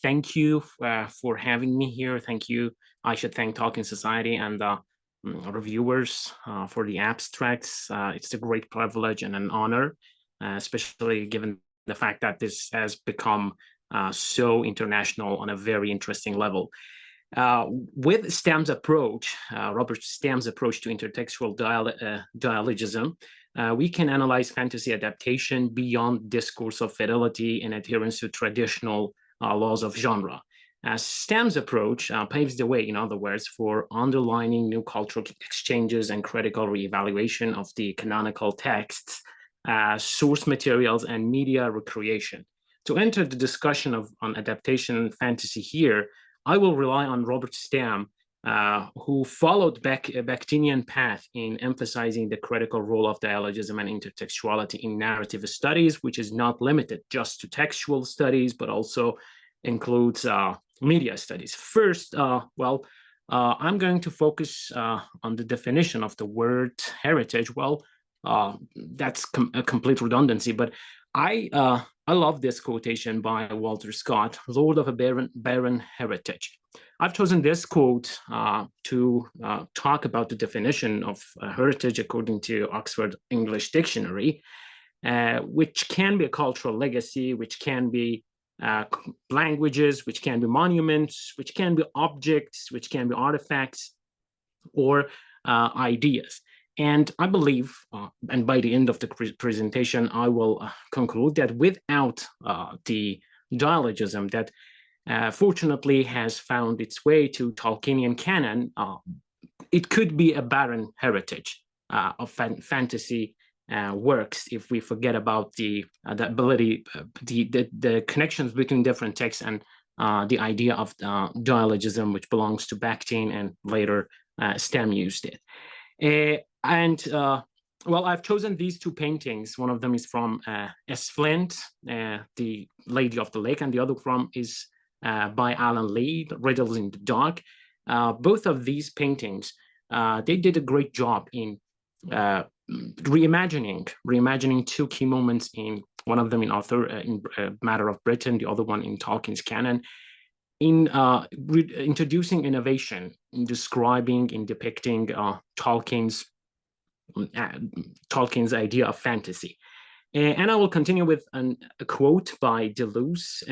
Thank you for having me here. Thank you. I should thank Tolkien Society and reviewers for the abstracts. It's a great privilege and an honor, especially given the fact that this has become so international on a very interesting level. With Stam's approach, Robert Stam's approach to intertextual dialogism, we can analyze fantasy adaptation beyond discourse of fidelity and adherence to traditional laws of genre. Stam's approach paves the way, in other words, for underlining new cultural exchanges and critical reevaluation of the canonical texts, source materials, and media recreation. To enter the discussion on adaptation fantasy here, I will rely on Robert Stam, who followed Bakhtinian path in emphasizing the critical role of dialogism and intertextuality in narrative studies, which is not limited just to textual studies, but also includes media studies. First, I'm going to focus on the definition of the word heritage. That's a complete redundancy, but I love this quotation by Walter Scott, Lord of a Barren Heritage. I've chosen this quote to talk about the definition of heritage according to Oxford English Dictionary, which can be a cultural legacy, which can be languages, which can be monuments, which can be objects, which can be artifacts, or ideas. And I believe, and by the end of the presentation, I will conclude that without the dialogism that fortunately has found its way to Tolkienian canon, it could be a barren heritage of fantasy works if we forget about the ability, the connections between different texts and the idea of dialogism, which belongs to Bakhtin, and later Stam used it. I've chosen these two paintings. One of them is from S. Flint, The Lady of the Lake, and the other from is by Alan Lee, Riddles in the Dark. Both of these paintings, they did a great job in reimagining two key moments, in one of them in Matter of Britain, the other one in Tolkien's canon, in introducing innovation, in describing, in depicting Tolkien's idea of fantasy. And I will continue with a quote by Deleuze.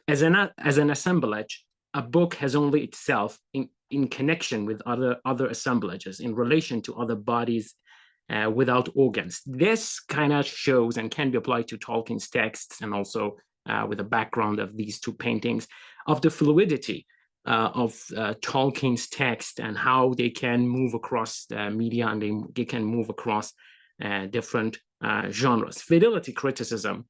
As an assemblage, a book has only itself in connection with other assemblages, in relation to other bodies without organs. This kind of shows and can be applied to Tolkien's texts, and also with the background of these two paintings, of the fluidity of Tolkien's text and how they can move across the media, and they can move across different genres. Fidelity criticism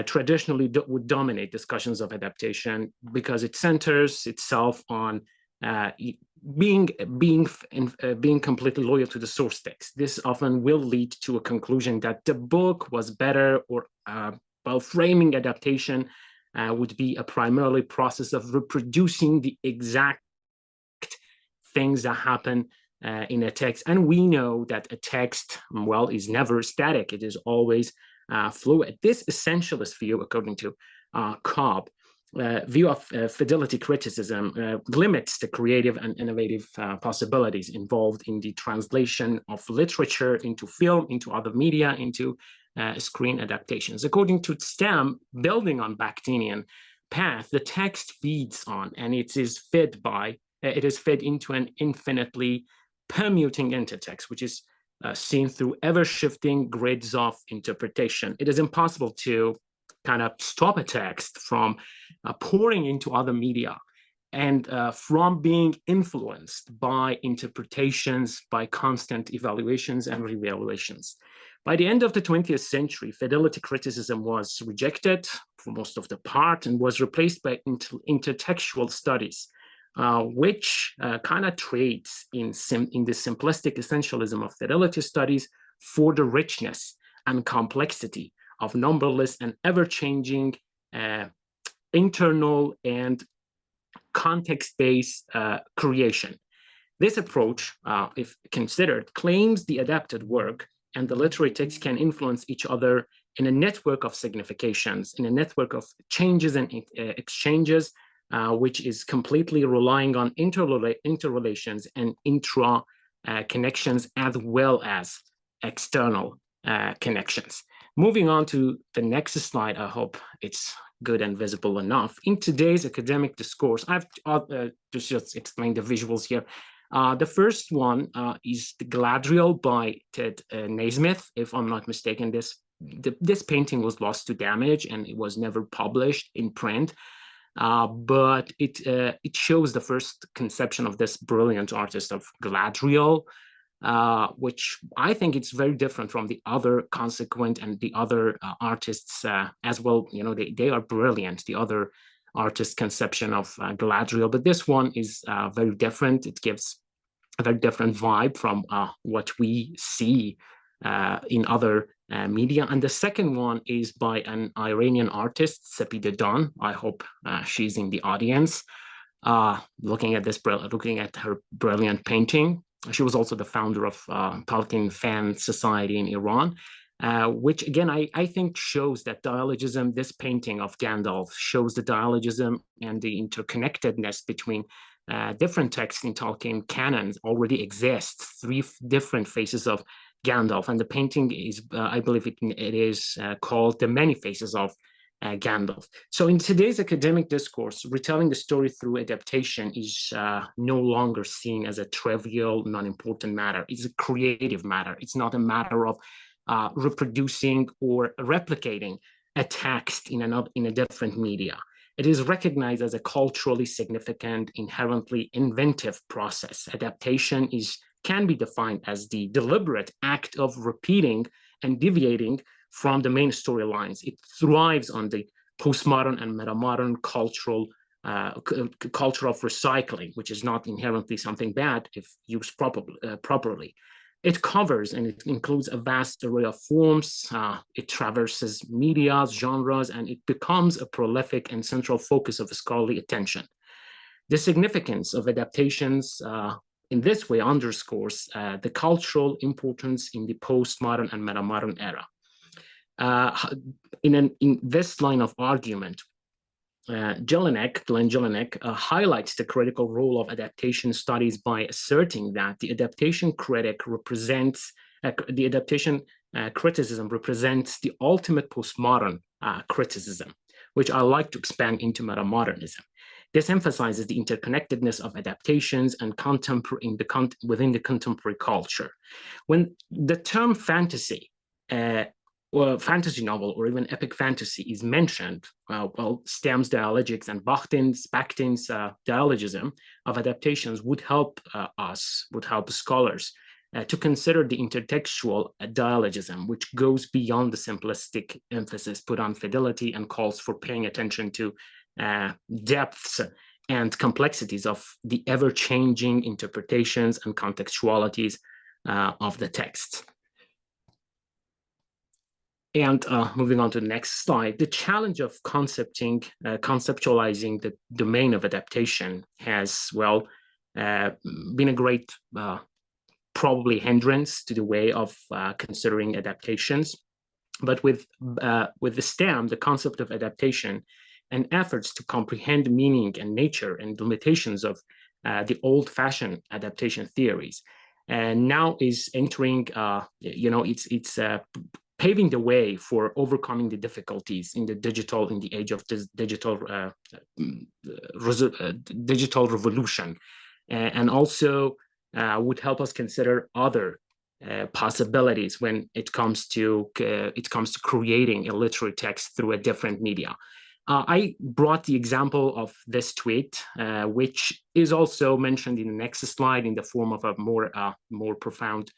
traditionally would dominate discussions of adaptation because it centers itself on being completely loyal to the source text. This often will lead to a conclusion that the book was better, or while framing adaptation would be a primarily process of reproducing the exact things that happen in a text. And we know that a text, is never static. It is always fluid. This essentialist view, according to Cobb, view of fidelity criticism limits the creative and innovative possibilities involved in the translation of literature into film, into other media, into screen adaptations. According to Stam, building on Bakhtinian path, the text feeds on, and it is fed into an infinitely permuting intertext, which is seen through ever-shifting grids of interpretation. It is impossible to kind of stop a text from pouring into other media and from being influenced by interpretations, by constant evaluations and reevaluations. By the end of the 20th century, fidelity criticism was rejected for most of the part and was replaced by intertextual studies, which kind of trades in the simplistic essentialism of fidelity studies for the richness and complexity of numberless and ever-changing internal and context-based creation. This approach, if considered, claims the adapted work and the literary text can influence each other in a network of significations, in a network of changes and exchanges, which is completely relying on interrelations and intra connections as well as external connections. Moving on to the next slide, I hope it's good and visible enough. In today's academic discourse, I've just explained the visuals here. The first one is the Galadriel by Ted Naismith. If I'm not mistaken, this painting was lost to damage and it was never published in print. But it shows the first conception of this brilliant artist of Galadriel, which I think it's very different from the other consequent and the other artists as well. You know, they are brilliant, the other artist conception of Galadriel, but this one is very different. It gives a very different vibe from what we see in other media. And the second one is by an Iranian artist, Sepi Dedan. I hope she's in the audience. Looking at her brilliant painting. She was also the founder of Tolkien Fan Society in Iran, which again, I think shows that dialogism, this painting of Gandalf shows the dialogism and the interconnectedness between different texts in Tolkien canons already exists, three different faces of Gandalf. And the painting is, I believe it is called The Many Faces of Gandalf. So in today's academic discourse, retelling the story through adaptation is no longer seen as a trivial, non-important matter. It's a creative matter. It's not a matter of reproducing or replicating a text in a different media. It is recognized as a culturally significant, inherently inventive process. Adaptation can be defined as the deliberate act of repeating and deviating from the main storylines. It thrives on the postmodern and metamodern culture of recycling, which is not inherently something bad if used properly. It covers and it includes a vast array of forms. It traverses media, genres, and it becomes a prolific and central focus of scholarly attention. The significance of adaptations in this way underscores the cultural importance in the postmodern and metamodern era. In this line of argument, Glenn Jelinek highlights the critical role of adaptation studies by asserting that the adaptation criticism represents the ultimate postmodern criticism, which I like to expand into metamodernism. This emphasizes the interconnectedness of adaptations and within the contemporary culture. When the term fantasy or fantasy novel or even epic fantasy is mentioned, Stam's dialogics and Bakhtin's dialogism of adaptations would help scholars to consider the intertextual dialogism, which goes beyond the simplistic emphasis put on fidelity and calls for paying attention to depths and complexities of the ever-changing interpretations and contextualities of the text. And moving on to the next slide, the challenge of conceptualizing the domain of adaptation has, been a great probably hindrance to the way of considering adaptations. But with the Stam, the concept of adaptation and efforts to comprehend meaning and nature and limitations of the old-fashioned adaptation theories, and now is entering, it's paving the way for overcoming the difficulties in the age of this digital revolution, and also would help us consider other possibilities when it comes to creating a literary text through a different media. I brought the example of this tweet, which is also mentioned in the next slide in the form of a more profound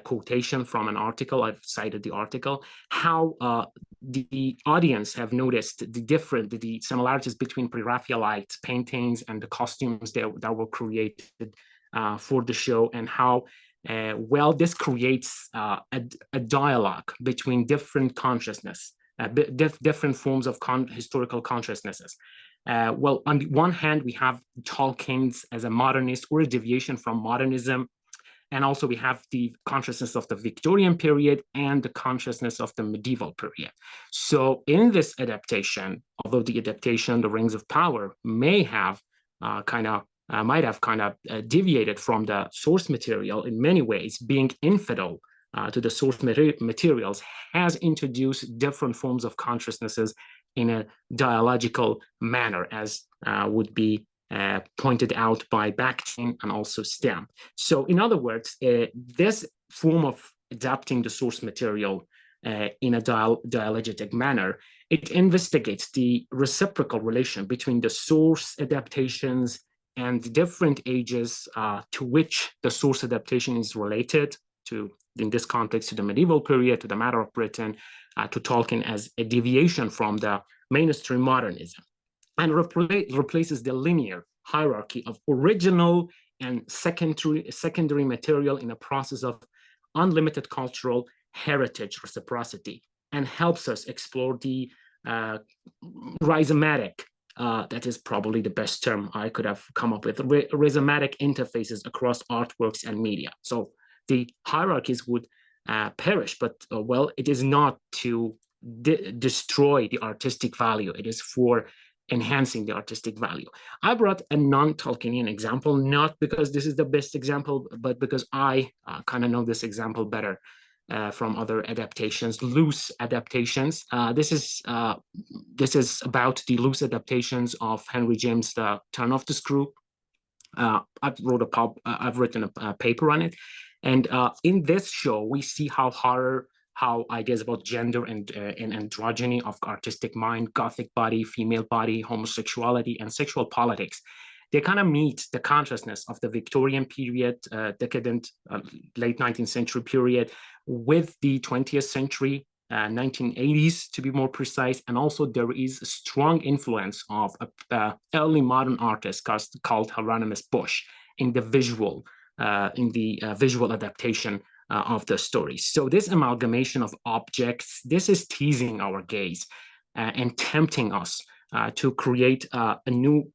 quotation from an article. I've cited the article, how the audience have noticed the similarities between pre-Raphaelite paintings and the costumes that were created for the show, and how this creates a dialogue between different consciousness, different forms of historical consciousnesses. On the one hand, we have Tolkien's as a modernist or a deviation from modernism, And also we have the consciousness of the Victorian period and the consciousness of the medieval period. So in this adaptation, although the adaptation, The Rings of Power, might have kind of deviated from the source material in many ways, being infidel to the source materials, has introduced different forms of consciousnesses in a dialogical manner, as would be pointed out by Bakhtin and also Stam. So in other words, this form of adapting the source material in a dialogic manner, it investigates the reciprocal relation between the source adaptations and different ages to which the source adaptation is related to, in this context, to the medieval period, to the Matter of Britain, to Tolkien as a deviation from the mainstream modernism, and replaces the linear hierarchy of original and secondary material in a process of unlimited cultural heritage reciprocity, and helps us explore the rhizomatic, that is probably the best term I could have come up with, rhizomatic interfaces across artworks and media. So the hierarchies would perish, but well, it is not to destroy the artistic value. It is for enhancing the artistic value. I brought a non-Tolkienian example, not because this is the best example, but because I kind of know this example better from other adaptations, loose adaptations. This is about the loose adaptations of Henry James' The Turn of the Screw. I've written a paper on it, and in this show we see how horror, how ideas about gender and androgyny of artistic mind, Gothic body, female body, homosexuality, and sexual politics, they kind of meet the consciousness of the Victorian period, decadent, late 19th century period, with the 20th century, 1980s to be more precise. And also there is a strong influence of an early modern artist called Hieronymus Bosch in the visual adaptation of the story. So this amalgamation of objects, this is teasing our gaze and tempting us to create a new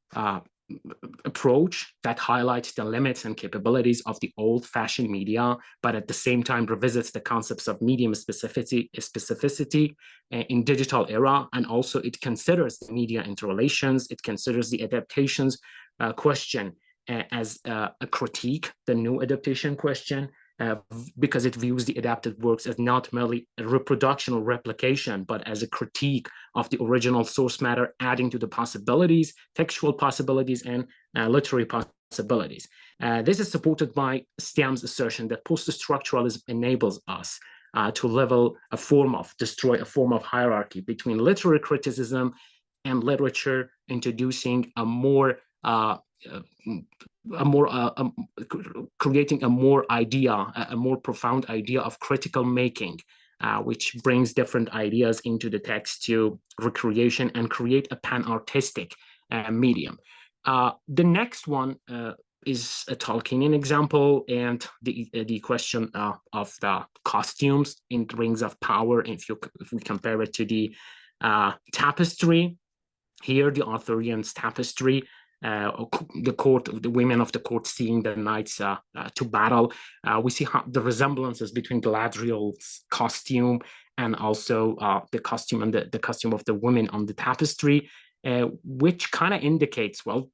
approach that highlights the limits and capabilities of the old-fashioned media, but at the same time revisits the concepts of medium specificity in digital era. And also it considers the media interrelations, it considers the adaptations question as a critique, the new adaptation question, because it views the adapted works as not merely a reproduction or replication, but as a critique of the original source matter, adding to the possibilities, textual possibilities, and literary possibilities. This is supported by Stam's assertion that post-structuralism enables us to destroy a form of hierarchy between literary criticism and literature, introducing creating a more profound idea of critical making, which brings different ideas into the text to recreation and create a pan-artistic medium. The next one is a Tolkienian example, and the question of the costumes in Rings of Power. If we compare it to the tapestry, here the Arthurian tapestry, the women of the court seeing the knights to battle. We see how the resemblances between Galadriel's costume and also the costume and the costume of the women on the tapestry, which kind of indicates, well,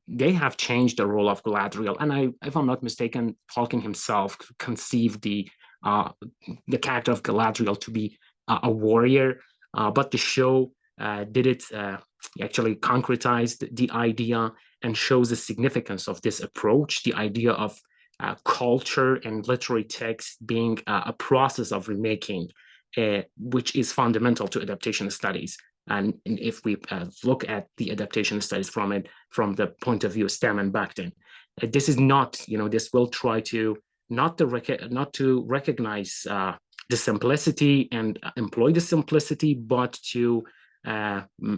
they have changed the role of Galadriel. And if I'm not mistaken, Tolkien himself conceived the character of Galadriel to be a warrior, but the show did it actually concretized the idea and shows the significance of this approach, the idea of culture and literary text being a process of remaking, which is fundamental to adaptation studies. And if we look at the adaptation studies from the point of view of Stam and Bakhtin, this is not, this will try to not to recognize the simplicity and employ the simplicity, but to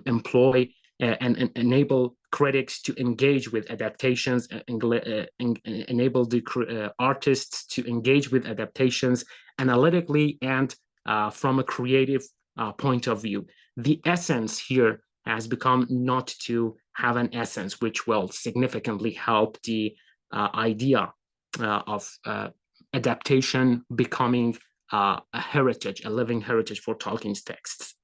employ and enable critics to engage with adaptations, enable the artists to engage with adaptations analytically and from a creative point of view. The essence here has become not to have an essence, which will significantly help the idea of adaptation becoming a heritage, a living heritage for Tolkien's texts.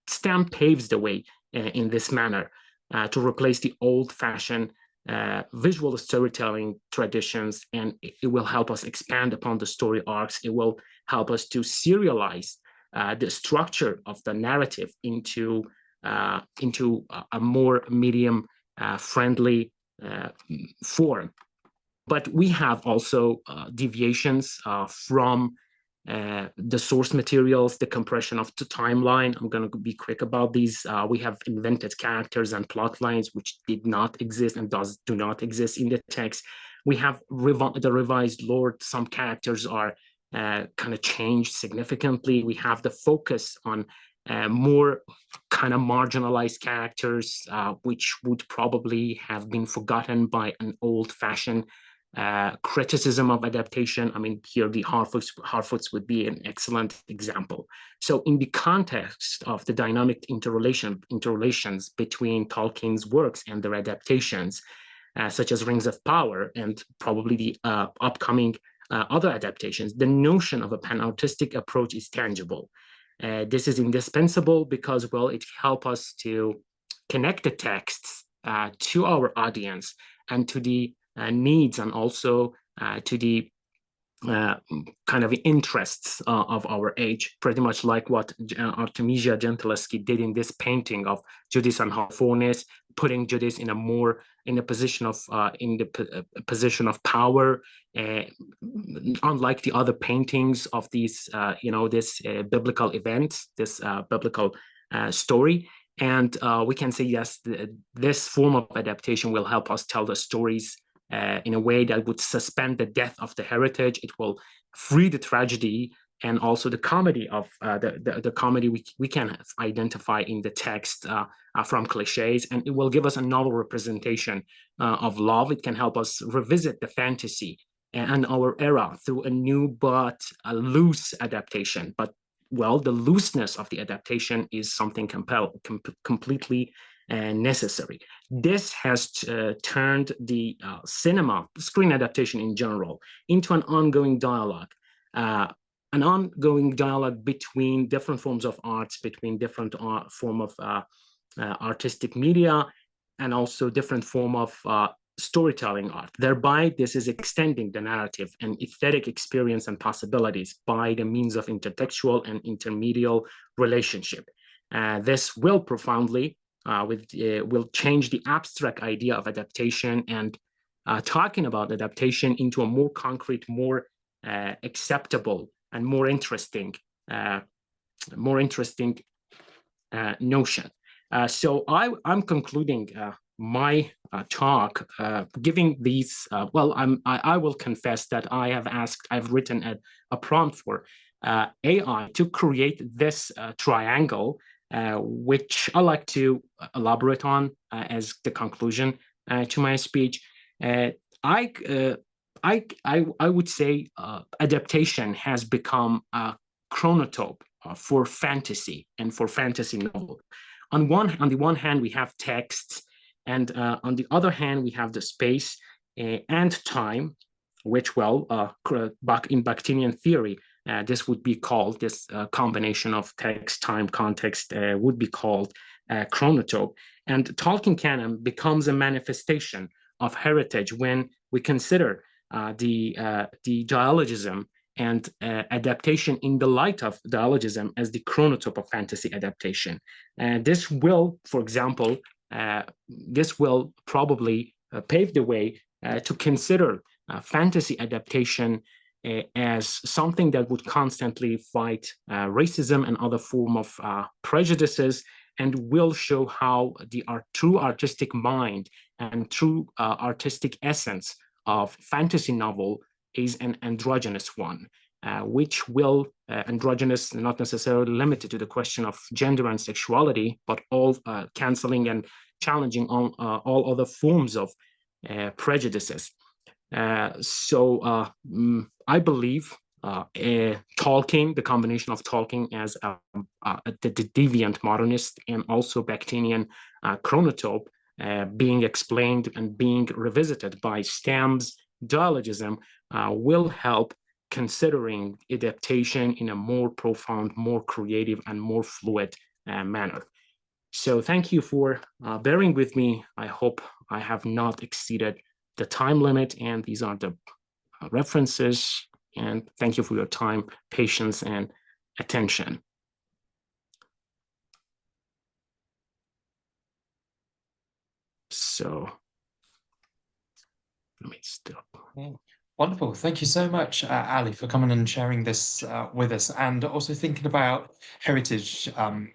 Stam paves the way in this manner to replace the old-fashioned visual storytelling traditions, and it will help us expand upon the story arcs. It will help us to serialize the structure of the narrative into a more medium-friendly form. But we have also deviations from the source materials, the compression of the timeline. I'm going to be quick about these. We have invented characters and plot lines which did not exist and do not exist in the text. We have the revised lore. Some characters are kind of changed significantly. We have the focus on more kind of marginalized characters, which would probably have been forgotten by an old-fashioned criticism of adaptation. I mean, here the Harfoots would be an excellent example. So in the context of the dynamic interrelations between Tolkien's works and their adaptations, such as Rings of Power and probably the upcoming other adaptations, the notion of a pan-artistic approach is tangible. This is indispensable because, well, it helps us to connect the texts to our audience and to the needs, and also to the kind of interests of our age, pretty much like what Artemisia Gentileschi did in this painting of Judith and Harfonis, putting Judith in a position of position of power, unlike the other paintings of these this biblical event, this biblical story. And we can say, yes, this form of adaptation will help us tell the stories in a way that would suspend the death of the heritage. It will free the tragedy and also the comedy of the comedy we can identify in the text from cliches, and it will give us a novel representation of love. It can help us revisit the fantasy and our era through a new but a loose adaptation. But, well, the looseness of the adaptation is something completely necessary. This has turned the screen adaptation in general, into an ongoing dialogue between different forms of arts, between different form of artistic media, and also different form of storytelling art. Thereby, this is extending the narrative and aesthetic experience and possibilities by the means of intertextual and intermedial relationship. This will profoundly will change the abstract idea of adaptation and talking about adaptation into a more concrete, more acceptable, and more interesting notion. So I'm concluding my talk giving these. I will confess that I've written a prompt for AI to create this triangle, which I like to elaborate on as the conclusion to my speech. I would say adaptation has become a chronotope for fantasy and for fantasy novel. On the one hand, we have texts, and on the other hand, we have the space and time, which, well, in Bakhtinian theory, this would be called, this combination of text, time, context would be called chronotope. And Tolkien canon becomes a manifestation of heritage when we consider the dialogism and adaptation in the light of dialogism as the chronotope of fantasy adaptation. And this will, for example, this will probably pave the way to consider fantasy adaptation as something that would constantly fight racism and other form of prejudices, and will show how the true artistic mind and true artistic essence of fantasy novel is an androgynous one, which will, androgynous, not necessarily limited to the question of gender and sexuality, but all canceling and challenging on all other forms of prejudices. I believe Tolkien, the combination of Tolkien as the deviant modernist and also Bakhtinian chronotope being explained and being revisited by Stam's dialogism will help considering adaptation in a more profound, more creative, and more fluid manner. So thank you for bearing with me. I hope I have not exceeded the time limit, and these are the references. And thank you for your time, patience, and attention. So let me stop. Wonderful. Thank you so much, Ali, for coming and sharing this with us, and also thinking about heritage,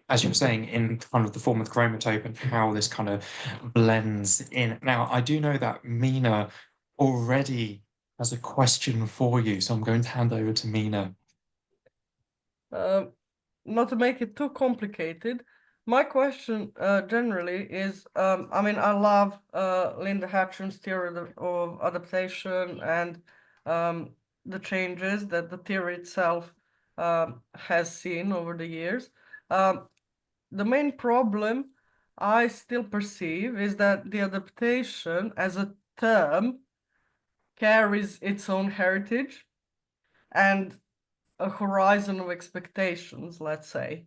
as you were saying, in kind of the form of the chromatope and how this kind of blends in. Now, I do know that Mina already has a question for you, so I'm going to hand over to Mina. Not to make it too complicated, my question generally is, I mean, I love Linda Hatch's theory of adaptation and the changes that the theory itself has seen over the years. The main problem I still perceive is that the adaptation as a term carries its own heritage and a horizon of expectations, let's say.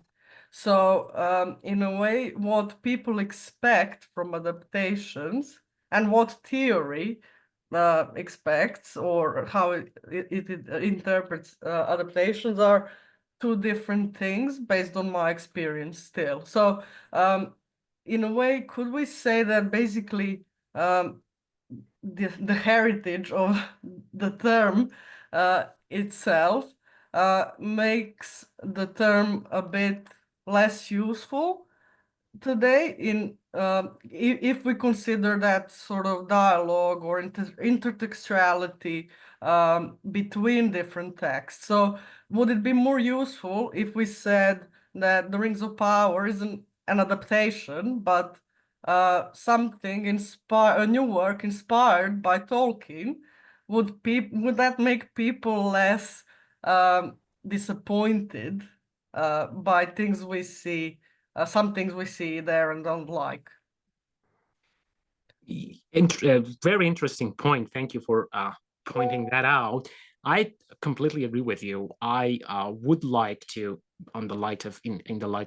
So, in a way, what people expect from adaptations and what theory expects or how it interprets adaptations are two different things based on my experience still. So, in a way, could we say that basically the heritage of the term itself makes the term a bit less useful today if we consider that sort of dialogue or intertextuality between different texts. So would it be more useful if we said that The Rings of Power isn't an adaptation, but something a new work inspired by Tolkien? Would that make people less disappointed by things we see, some things we see there and don't like? Very interesting point. Thank you for pointing that out. I completely agree with you. I would like to, in the light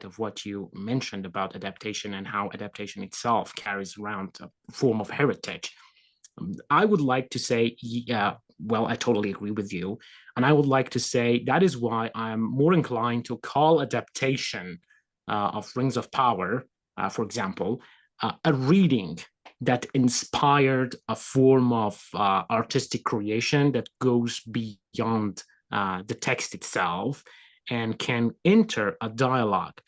of what you mentioned about adaptation and how adaptation itself carries around a form of heritage, I would like to say, yeah, well, I totally agree with you. And I would like to say that is why I'm more inclined to call adaptation of Rings of Power, for example, a reading that inspired a form of artistic creation that goes beyond the text itself and can enter a dialogue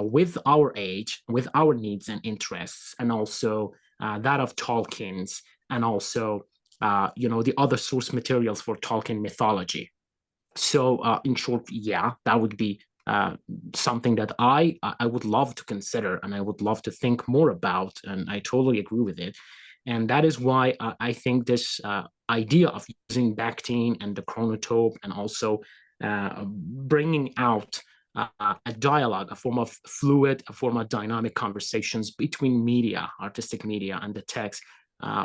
with our age, with our needs and interests, and also that of Tolkien's, and also the other source materials for Tolkien mythology. So in short, yeah, that would be something that I would love to consider and I would love to think more about, and I totally agree with it. And that is why I think this idea of using Bakhtin and the chronotope and also bringing out a dialogue, a form of fluid, a form of dynamic conversations between media, artistic media, and the text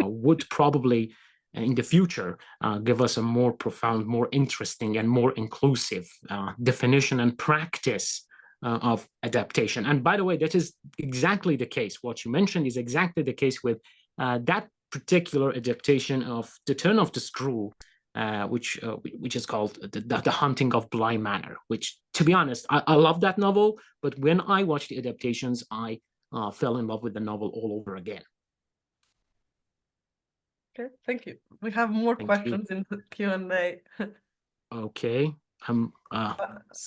would probably in the future give us a more profound, more interesting, and more inclusive definition and practice of adaptation. And by the way, that is exactly the case. What you mentioned is exactly the case with that particular adaptation of The Turn of the Screw, which is called the Hunting of Bly Manor, which, to be honest, I love that novel, but when I watched the adaptations, I fell in love with the novel all over again. Okay, thank you. We have more questions in the Q&A. Okay.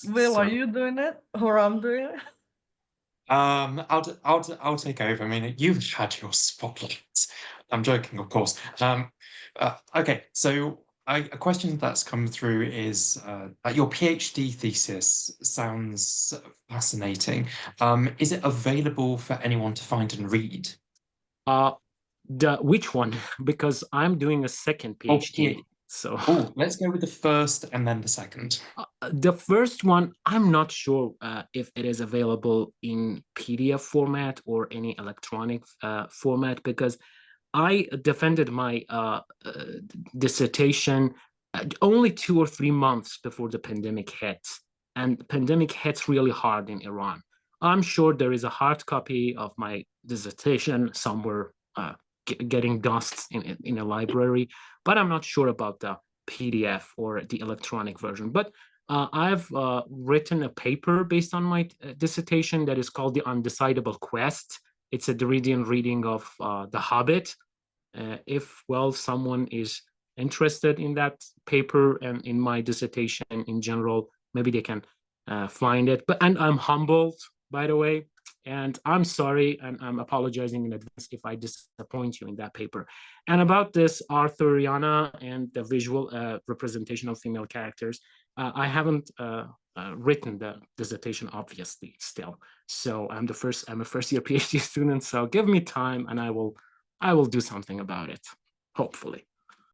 Will, are you doing it or I'm doing it? I'll take over. I mean, you've had your spotlight. I'm joking, of course. Okay, so a question that's come through is your PhD thesis sounds fascinating. Is it available for anyone to find and read? Which one? Because I'm doing a second PhD. So let's go with the first and then the second. The first one, I'm not sure if it is available in PDF format or any electronic format, because I defended my dissertation only 2 or 3 months before the pandemic hit. And the pandemic hits really hard in Iran. I'm sure there is a hard copy of my dissertation somewhere getting dust in a library, but I'm not sure about the PDF or the electronic version. But I've written a paper based on my dissertation that is called The Undecidable Quest. It's a Derridian reading of The Hobbit. If, well, someone is interested in that paper and in my dissertation in general, maybe they can find it. And I'm humbled, by the way, and I'm sorry, and I'm apologizing in advance if I disappoint you in that paper. And about this Arthuriana and the visual representation of female characters, I haven't written the dissertation, obviously, still. So I'm a first year PhD student, so give me time and I will do something about it, hopefully.